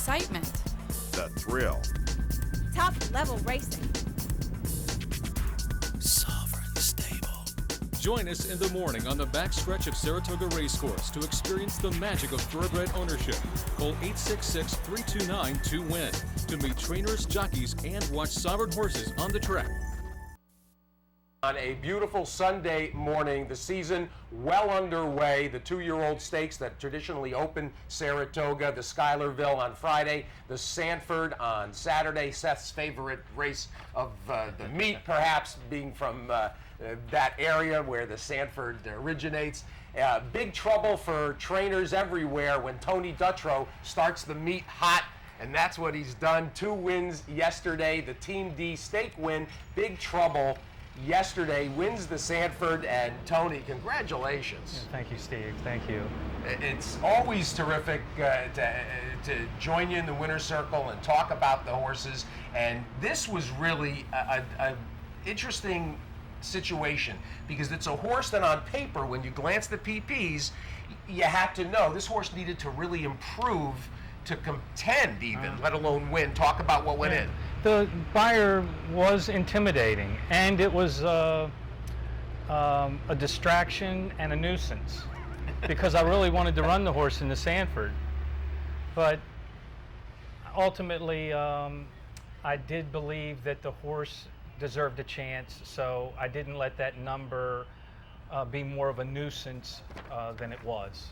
Excitement. The thrill. Top level racing. Sovereign Stable. Join us in the morning on the backstretch of Saratoga Racecourse to experience the magic of thoroughbred ownership. Call 866-329-2WIN to meet trainers, jockeys, and watch sovereign horses on the track. On a beautiful Sunday morning, the season well underway. The 2-year-old stakes that traditionally open Saratoga, the Schuylerville on Friday, the Sanford on Saturday. Seth's favorite race of the meet, perhaps, being from that area where the Sanford originates. Big trouble for trainers everywhere when Tony Dutrow starts the meet hot. And that's what he's done. 2 wins yesterday. The Team D stake win. Big trouble yesterday, wins the Sanford. And Tony, congratulations. Thank you, Steve. Thank you. It's always terrific to join you in the winner's circle and talk about the horses. And this was really a interesting situation because it's a horse that on paper, when you glance at the PPs, you had to know this horse needed to really improve to contend even, let alone win. Talk about what went in. The buyer was intimidating, and it was a distraction and a nuisance because I really wanted to run the horse in the Sanford. But ultimately, I did believe that the horse deserved a chance, so I didn't let that number be more of a nuisance than it was.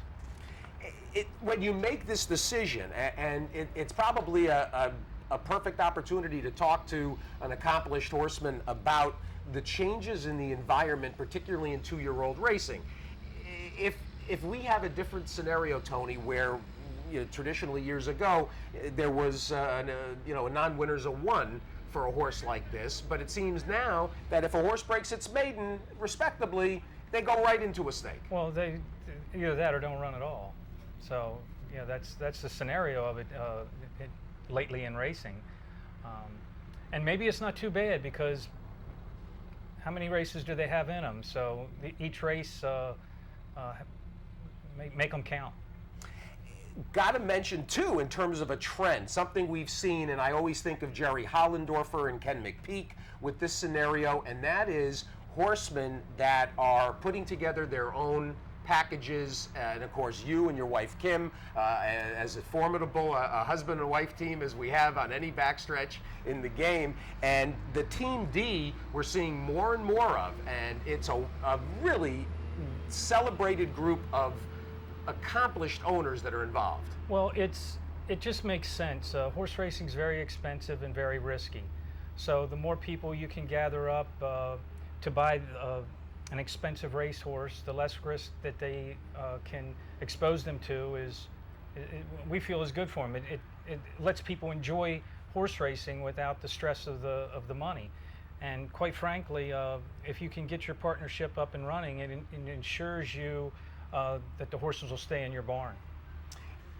When you make this decision, and it's probably a perfect opportunity to talk to an accomplished horseman about the changes in the environment, particularly in 2-year-old racing. If we have a different scenario, Tony, where traditionally years ago there was a non-winner's a 1 for a horse like this, but it seems now that if a horse breaks its maiden respectably, they go right into a stake. Well, they either that or don't run at all. So that's the scenario of it lately in racing, and maybe it's not too bad because how many races do they have in them? So each race make them count. Got to mention too, in terms of a trend, something we've seen, and I always think of Jerry Hollendorfer and Ken McPeak with this scenario, and that is horsemen that are putting together their own packages, and of course you and your wife Kim, as a formidable husband and wife team as we have on any backstretch in the game, and the Team D we're seeing more and more of, and it's a really celebrated group of accomplished owners that are involved. Well, it just makes sense. Horse racing is very expensive and very risky, so the more people you can gather up to buy an expensive racehorse, the less risk that they can expose them to we feel is good for them. It lets people enjoy horse racing without the stress of the money. And quite frankly, if you can get your partnership up and running, it ensures you that the horses will stay in your barn.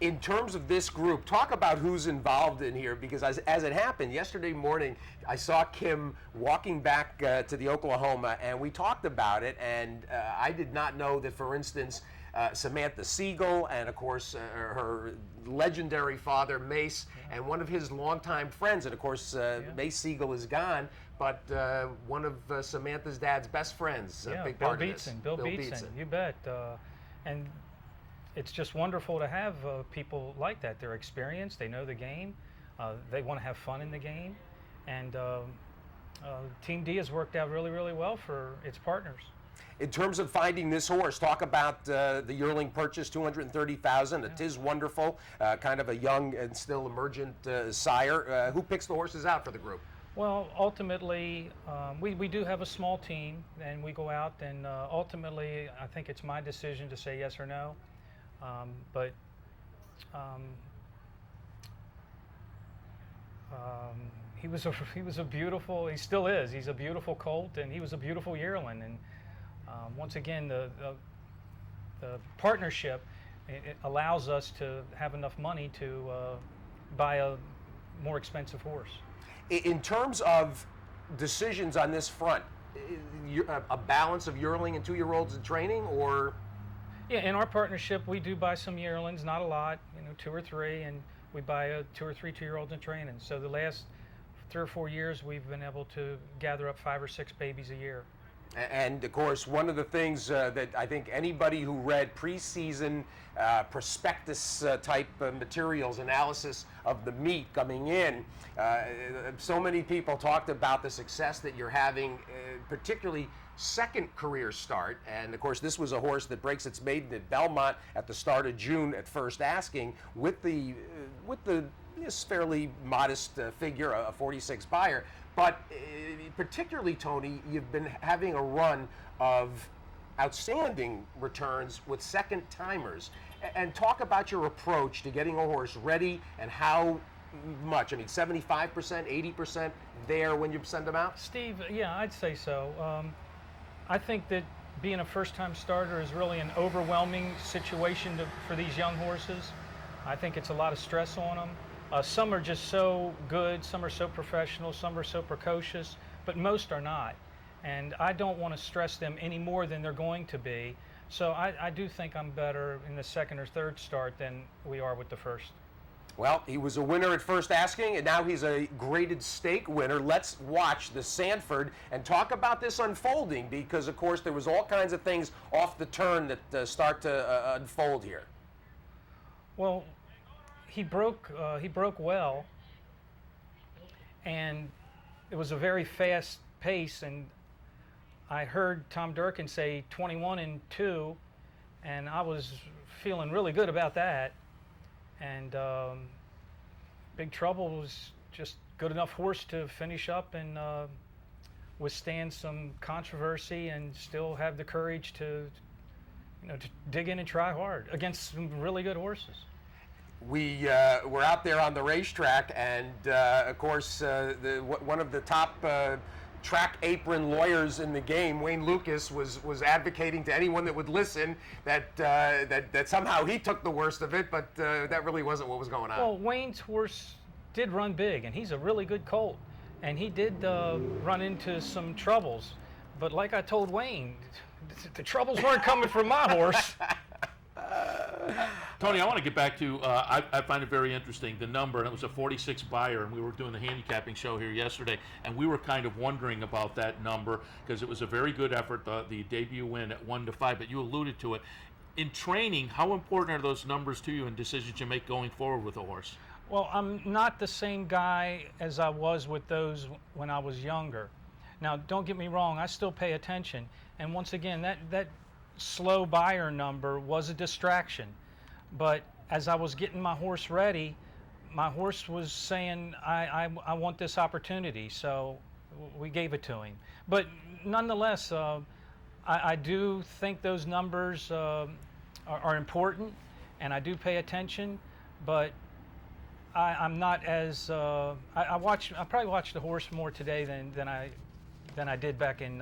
In terms of this group, talk about who's involved in here, because as it happened yesterday morning, I saw Kim walking back to the Oklahoma, and we talked about it, and I did not know that, for instance, Samantha Siegel and, of course, her legendary father, Mace, and one of his longtime friends, and, of course, Mace Siegel is gone, but one of Samantha's dad's best friends, a big part of this. Bill Beatson, you bet. And it's just wonderful to have people like that. They're experienced, they know the game, they want to have fun in the game, and Team D has worked out really, really well for its partners. In terms of finding this horse, talk about the yearling purchase, $230,000. It is wonderful, kind of a young and still emergent sire. Who picks the horses out for the group? Well, ultimately, we do have a small team, and we go out, and ultimately, I think it's my decision to say yes or no. But he was a beautiful, he still is, he's a beautiful colt, and he was a beautiful yearling. And once again, the partnership, it allows us to have enough money to buy a more expensive horse. In terms of decisions on this front, a balance of yearling and 2-year-olds in training, or? Yeah, in our partnership, we do buy some yearlings, not a lot, 2 or 3, and we buy 2 or 3 2-year-olds in training. So the last 3 or 4 years, we've been able to gather up 5 or 6 babies a year. And of course, one of the things that I think anybody who read preseason prospectus type materials, analysis of the meet coming in, so many people talked about the success that you're having, particularly second career start. And of course, this was a horse that breaks its maiden at Belmont at the start of June at first asking with the this fairly modest figure, a 46 buyer. But particularly, Tony, you've been having a run of outstanding returns with second timers. And talk about your approach to getting a horse ready and how much. I mean, 75%, 80% there when you send them out? Steve, yeah, I'd say so. I think that being a first-time starter is really an overwhelming situation for these young horses. I think it's a lot of stress on them. Some are just so good, some are so professional, some are so precocious, but most are not. And I don't want to stress them any more than they're going to be. So I do think I'm better in the second or third start than we are with the first. Well, he was a winner at first asking, and now he's a graded stake winner. Let's watch the Sanford and talk about this unfolding, because, of course, there was all kinds of things off the turn that start to unfold here. Well, he broke well, and it was a very fast pace, and I heard Tom Durkin say 21-2, and I was feeling really good about that. And Big Trouble was just good enough horse to finish up and withstand some controversy and still have the courage to, to dig in and try hard against some really good horses. We were out there on the racetrack, and of course, one of the top track apron lawyers in the game, Wayne Lucas, was advocating to anyone that would listen that somehow he took the worst of it, but that really wasn't what was going on. Well, Wayne's horse did run big, and he's a really good colt, and he did run into some troubles. But like I told Wayne, the troubles weren't coming from my horse. Tony, I want to get back to, I find it very interesting, the number, and it was a 46 buyer, and we were doing the handicapping show here yesterday, and we were kind of wondering about that number, because it was a very good effort, the debut win at 1-5, but you alluded to it. In training, how important are those numbers to you in decisions you make going forward with a horse? Well, I'm not the same guy as I was with those when I was younger. Now, don't get me wrong, I still pay attention, and once again, that slow buyer number was a distraction. But as I was getting my horse ready, my horse was saying, I want this opportunity, so we gave it to him. But nonetheless, I do think those numbers are important, and I do pay attention, but I'm not as, I probably watched the horse more today than I did back in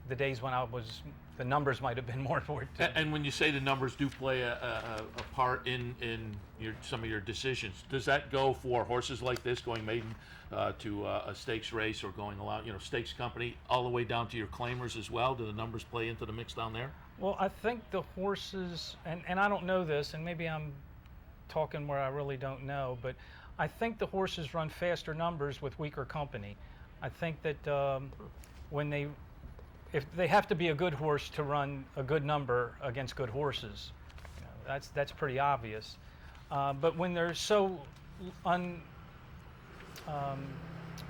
the days when the numbers might have been more important. And when you say the numbers do play a part in some of your decisions, does that go for horses like this, going maiden to a stakes race, or going along, stakes company, all the way down to your claimers as well? Do the numbers play into the mix down there? Well, I think the horses, and I don't know this, and maybe I'm talking where I really don't know, but I think the horses run faster numbers with weaker company. I think that if they have to be a good horse to run a good number against good horses, that's pretty obvious. But when they're so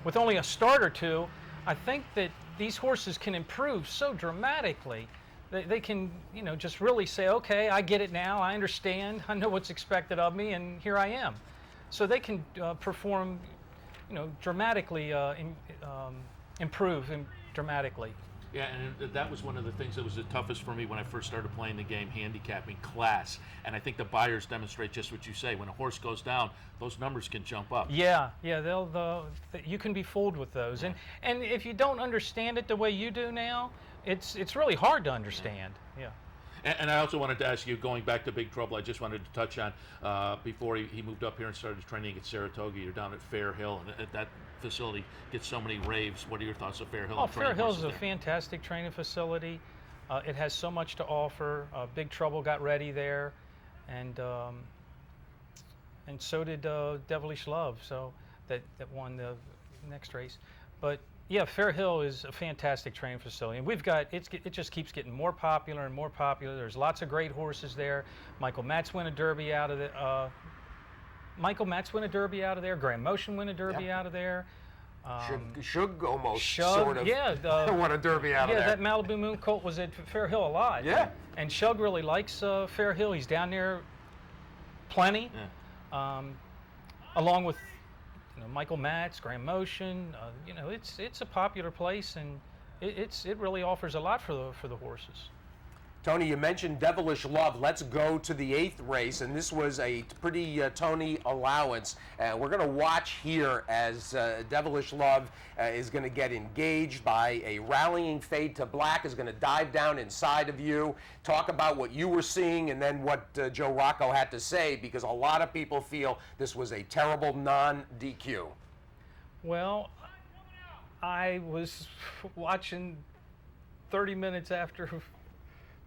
with only a start or two, I think that these horses can improve so dramatically. They can, just really say, okay, I get it now, I understand, I know what's expected of me, and here I am. So they can perform, dramatically, improve dramatically. Yeah, and that was one of the things that was the toughest for me when I first started playing the game, handicapping class. And I think the buyers demonstrate just what you say. When a horse goes down, those numbers can jump up. Yeah, you can be fooled with those. And if you don't understand it the way you do now, it's really hard to understand. Yeah. And I also wanted to ask you, going back to Big Trouble, I just wanted to touch on, before he moved up here and started training at Saratoga, you're down at Fair Hill, and that facility gets so many raves. What are your thoughts of Fair Hill? Oh, Fair Hill is a fantastic training facility. It has so much to offer. Big Trouble got ready there, and and so did Devilish Love, so that won the next race. But yeah, Fair Hill is a fantastic training facility, and it just keeps getting more popular and more popular. There's lots of great horses there. Michael Matz win a Derby out of the. Grand Motion win a Derby out of there. Shug almost Shug, sort of won a Derby out of there. Yeah, that Malibu Moon Colt was at Fair Hill a lot. Yeah. And Shug really likes Fair Hill. He's down there plenty, along with Michael Matz, Grand Motion. It's a popular place, and it really offers a lot for the horses. Tony, you mentioned Devilish Love. Let's go to the 8th race, and this was a pretty Tony allowance. We're going to watch here as Devilish Love is going to get engaged by a rallying fade to black, is going to dive down inside of you, talk about what you were seeing, and then what Joe Rocco had to say, because a lot of people feel this was a terrible non-DQ. Well, I was watching 30 minutes after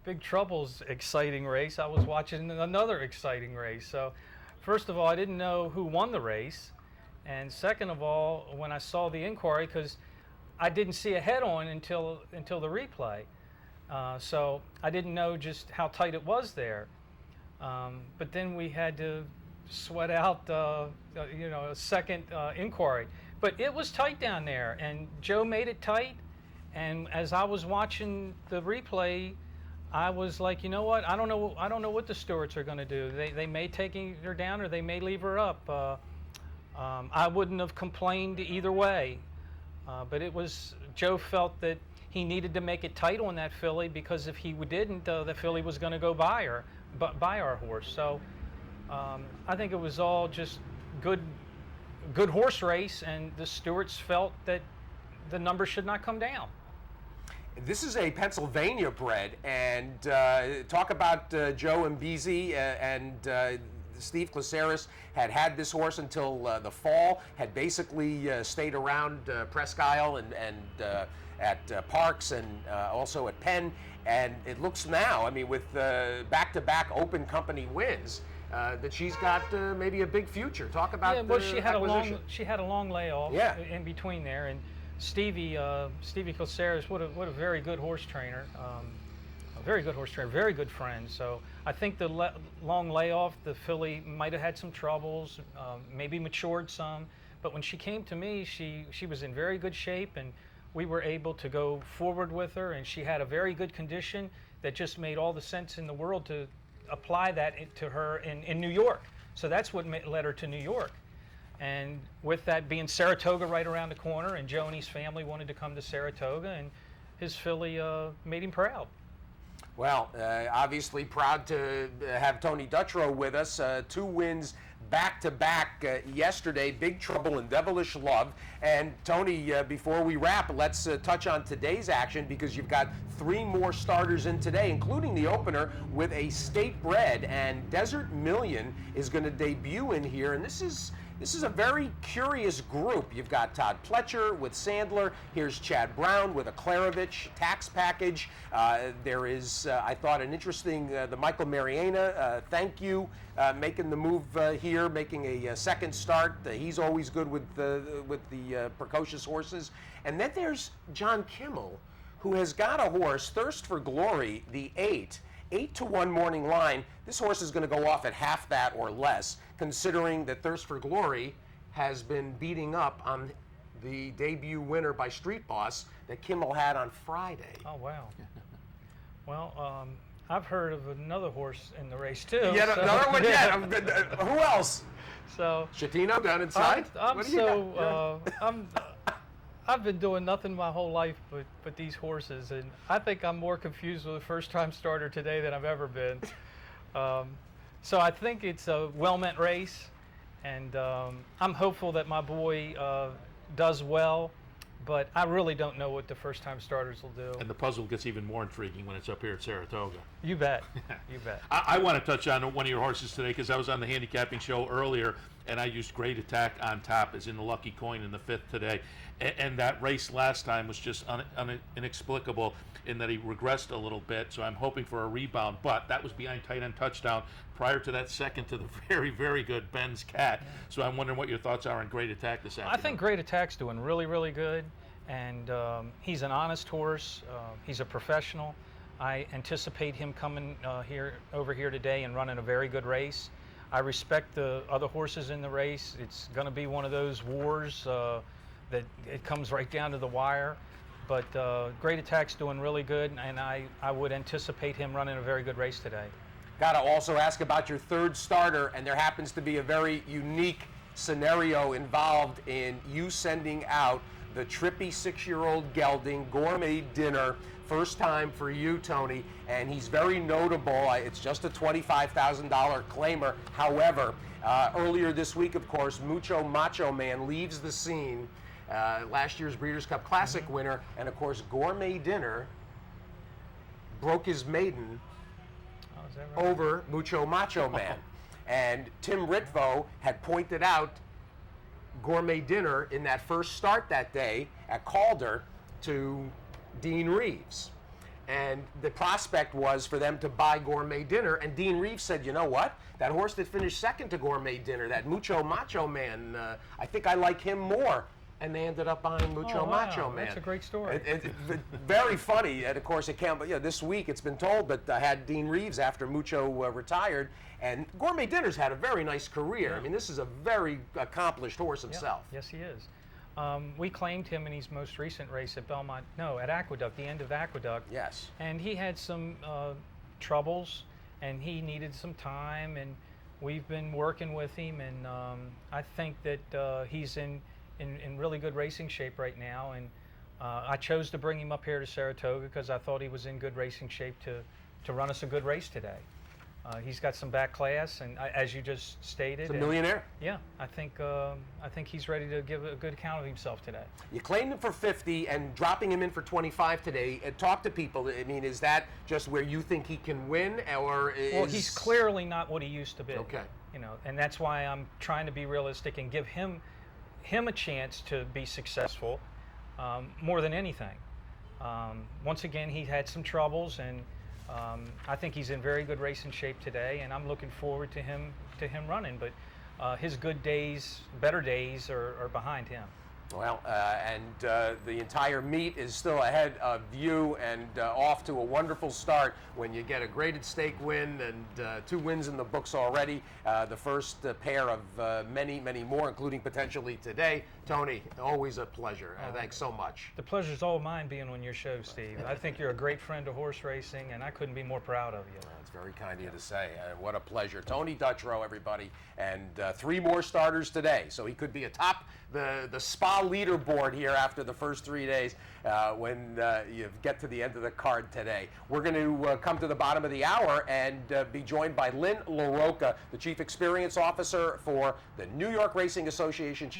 Big Trouble's exciting race. I was watching another exciting race. So, first of all, I didn't know who won the race, and second of all, when I saw the inquiry, because I didn't see a head-on until the replay, so I didn't know just how tight it was there. But then we had to sweat out, a second inquiry. But it was tight down there, and Joe made it tight. And as I was watching the replay, I was like, you know what? I don't know what the stewards are going to do. They may take her down, or they may leave her up. I wouldn't have complained either way. But Joe felt that he needed to make it tight on that filly, because if he didn't, the filly was going to go by our horse. So I think it was all just good horse race, and the stewards felt that the number should not come down. This is a Pennsylvania bred, and talk about Joe Mbisi and Steve Klaseris had this horse until the fall, had basically stayed around Presque Isle and at Parks, and also at Penn, and it looks now, with back-to-back open company wins, that she's got maybe a big future. Talk about she had a long layoff in between there, and Stevie Klaseris, what a very good horse trainer, very good friend. So I think the long layoff, the filly might have had some troubles, maybe matured some, but when she came to me, she was in very good shape, and we were able to go forward with her, and she had a very good condition that just made all the sense in the world to apply that to her in New York. So that's what led her to New York. And with that being Saratoga right around the corner, and Joe and his family wanted to come to Saratoga, and his filly made him proud. Well, obviously proud to have Tony Dutrow with us. 2 wins back-to-back yesterday, Big Trouble and Devilish Love. And Tony, before we wrap, let's touch on today's action, because you've got 3 more starters in today, including the opener with a state bred, and Desert Million is going to debut in here, and this is a very curious group. You've got Todd Pletcher with Sandler. Here's Chad Brown with a Klarovich tax package. There is, I thought, an interesting, the Michael Mariana, thank you, making the move here, making a second start. He's always good with the precocious horses. And then there's John Kimmel, who has got a horse, Thirst for Glory, the 8-to-1 morning line. This horse is going to go off at half that or less, considering that Thirst for Glory has been beating up on the debut winner by Street Boss that Kimmel had on Friday. Oh, wow. Well, I've heard of another horse in the race, too. Another one yet. Who else? So Chatino down inside? I've been doing nothing my whole life but these horses, and I think I'm more confused with a first-time starter today than I've ever been. So I think it's a well-meant race, and I'm hopeful that my boy does well, but I really don't know what the first-time starters will do. And the puzzle gets even more intriguing when it's up here at Saratoga. You bet. You bet. I want to touch on one of your horses today, because I was on the handicapping show earlier, and I used Great Attack on top as in the lucky coin in the 5th today. And that race last time was just inexplicable in that he regressed a little bit, so I'm hoping for a rebound. But that was behind tight end touchdown prior to that second to the very, very good Ben's Cat. So I'm wondering what your thoughts are on Great Attack this afternoon. I think Great Attack's doing really, really good, and he's an honest horse. He's a professional. I anticipate him coming over here today and running a very good race. I respect the other horses in the race. It's going to be one of those wars that it comes right down to the wire. But Great Attack's doing really good, and I would anticipate him running a very good race today. Got to also ask about your third starter, and there happens to be a very unique scenario involved in you sending out the trippy 6-year-old gelding Gourmet Dinner. First time for you, Tony, and he's very notable. It's just a $25,000 claimer. However, earlier this week, of course, Mucho Macho Man leaves the scene. Last year's Breeders' Cup Classic winner, and of course, Gourmet Dinner broke his maiden over Mucho Macho Man. And Tim Ritvo had pointed out Gourmet Dinner in that first start that day at Calder to Dean Reeves. And the prospect was for them to buy Gourmet Dinner, and Dean Reeves said, you know what? That horse that finished second to Gourmet Dinner, that Mucho Macho Man, I think I like him more. And they ended up buying Mucho Macho Man. That's a great story. It's very funny, and of course it can't. This week it's been told that I had Dean Reeves after Mucho retired, and Gourmet Dinner's had a very nice career. Yeah. I mean, this is a very accomplished horse himself. Yeah. Yes, he is. We claimed him in his most recent race at Belmont. No, at Aqueduct, the end of Aqueduct. Yes. And he had some troubles, and he needed some time, and we've been working with him, and I think that he's in really good racing shape right now, and I chose to bring him up here to Saratoga because I thought he was in good racing shape to run us a good race today. He's got some back class, and as you just stated, He's a millionaire. Yeah, I think he's ready to give a good account of himself today. You claimed him for 50 and dropping him in for 25 today. Talk to people. I mean, is that just where you think he can win, or is... Well, he's clearly not what he used to be. Okay. You know, and that's why I'm trying to be realistic and give him a chance to be successful more than anything. Once again, he had some troubles, and I think he's in very good racing shape today, and I'm looking forward to him running. But his good days, better days, are behind him. Well, and the entire meet is still ahead of you, and off to a wonderful start when you get a graded stake win and 2 wins in the books already. The first pair of many, many more, including potentially today. Tony, always a pleasure. Thanks so much. The pleasure's all mine being on your show, Steve. I think you're a great friend of horse racing, and I couldn't be more proud of you. It's very kind of you to say. What a pleasure. Tony Dutrow, everybody, and 3 more starters today. So he could be atop the spa leaderboard here after the first 3 days when you get to the end of the card today. We're going to come to the bottom of the hour and be joined by Lynn LaRocca, the Chief Experience Officer for the New York Racing Association.